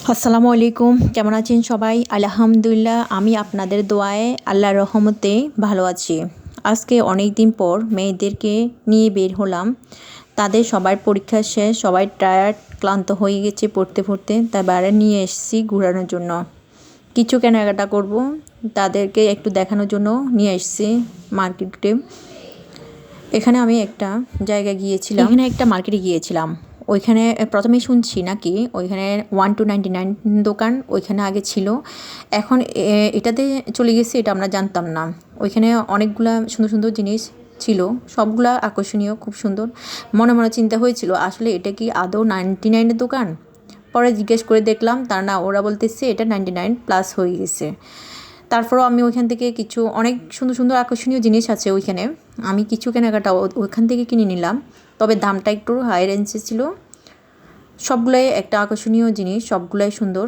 আসসালামু আলাইকুম, কেমন আছেন সবাই? আলহামদুলিল্লাহ, আমি আপনাদের দোয়ায় আল্লাহর রহমতে ভালো আছি। আজকে অনেক দিন পর মেয়েদেরকে নিয়ে বের হলাম। তাদের সবার পরীক্ষা শেষ, সবাই টায়ার্ড ক্লান্ত হয়ে গেছে পড়তে পড়তে, তাই বাইরে নিয়ে এসেছি ঘোরানোর জন্য। কিছু কেনাকাটা করব, তাদেরকে একটু দেখানোর জন্য নিয়ে এসেছি মার্কেটে। এখানে আমি একটা জায়গায় গিয়েছিলাম, এখানে একটা মার্কেটে গিয়েছিলাম। ওইখানে প্রথমেই শুনছি নাকি ওইখানে 1-99 দোকান ওইখানে আগে ছিল, এখন এটাতে চলে গেছে, এটা আমরা জানতাম না। ওইখানে অনেকগুলা সুন্দর সুন্দর জিনিস ছিল, সবগুলা আকর্ষণীয়, খুব সুন্দর। মনে মনে চিন্তা হয়েছিল আসলে এটা কি আদৌ 99-এর দোকান। পরে জিজ্ঞেস করে দেখলাম তার না, ওরা বলতেছে এটা 99+ হয়ে গেছে। তারপরও আমি ওইখান থেকে কিছু অনেক সুন্দর সুন্দর আকর্ষণীয় জিনিস আছে ওইখানে, আমি কিছু কেনাকাটা ওইখান থেকে কিনে নিলাম। তবে দামটা একটু হাই রেঞ্জে ছিল। সবগুলাই একটা আকর্ষণীয় জিনিস, সবগুলাই সুন্দর।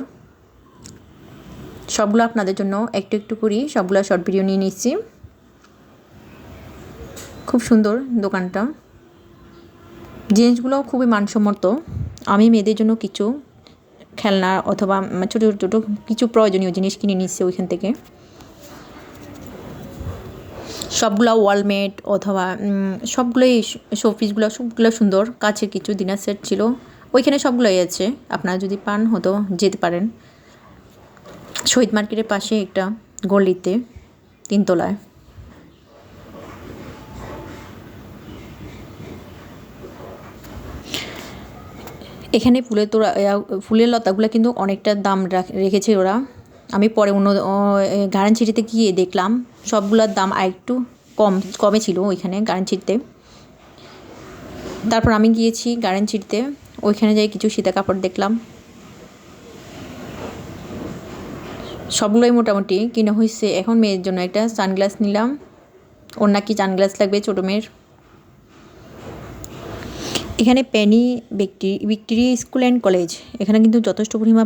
সবগুলো আপনাদের জন্য একটু একটু করি সবগুলো শর্ট ভিডিও নিয়ে নিচ্ছি। খুব সুন্দর দোকানটা, জিনিসগুলো খুবই মানসম্মত। আমি মেয়েদের জন্য কিছু খেলনা অথবা ছোটো ছোটো কিছু প্রয়োজনীয় জিনিস কিনে নিচ্ছি ওইখান থেকে। সবগুলো ওয়ালমেট অথবা সবগুলোই শোপিসগুলো সবগুলো সুন্দর। কাছের কিছু ডিনার সেট ছিল ওইখানে, সবগুলোই আছে। আপনারা যদি পান হতো যেতে পারেন। শহীদ মার্কেটের পাশে একটা গলিতে 3 তলায়। এখানে ফুলের লতাগুলো কিন্তু অনেকটা দাম রেখেছে ওরা। আমি পরে অন্য গাড়ানছিটিতে গিয়ে দেখলাম সবগুলোর দাম আরেকটু কমে ছিল ওইখানে গাড়ানছিটিতে। তারপর আমি গিয়েছি গাড়ানছিটিতে, ওইখানে যাই কিছু সীতা কাপড় দেখলাম। সবগুলোই মোটামুটি কিনা হয়েছে। এখন মেয়ের জন্য একটা সানগ্লাস নিলাম, ওর নাকি সানগ্লাস লাগবে ছোটো মেয়ের। এখানে Penney Victoria school and college, এখানে কিন্তু যথেষ্ট পরিমাণ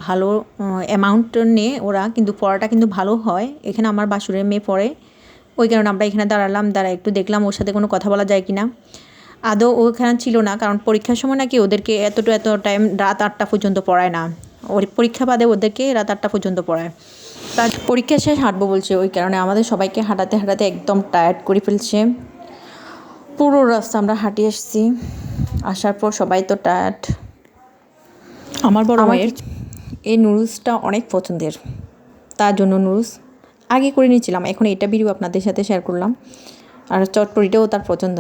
ভালো অ্যামাউন্ট নেয় ওরা, কিন্তু পড়াটা কিন্তু ভালো হয়। এখানে আমার বাসুরের মেয়ে পড়ে, ওই কারণে আমরা এখানে দাঁড়া একটু দেখলাম ওর সাথে কোনো কথা বলা যায় কি না। আদৌ ওখানে ছিল না, কারণ পরীক্ষার সময় নাকি ওদেরকে এত টাইম রাত 8টা পর্যন্ত পড়ায় না। ওর পরীক্ষা বাদে ওদেরকে রাত 8টা পর্যন্ত পড়ায়। তার পরীক্ষা শেষ হাঁটবো বলছে, ওই কারণে আমাদের সবাইকে হাঁটাতে হাঁটাতে একদম টায়ার্ড করে ফেলছে। পুরো রাস্তা আমরা হাঁটিয়ে এসেছি, আসার পর সবাই তো টায়ার্ড। আমার বড় মায়ের এই নুডলসটা অনেক পছন্দের, তার জন্য নুডলস আগে করে নিয়েছিলাম, এখন এটা ভিডিও আপনাদের সাথে শেয়ার করলাম। আর চটপটিটাও তার পছন্দ।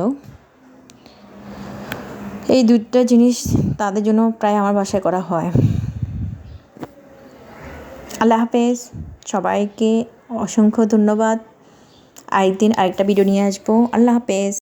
এই দুইটা জিনিস তাদের জন্য প্রায় আমার বাসায় করা হয়। আল্লাহ হাফেজ, সবাইকে অসংখ্য ধন্যবাদ। আরেকদিন আরেকটা ভিডিও নিয়ে আসবো। আল্লাহ হাফেজ।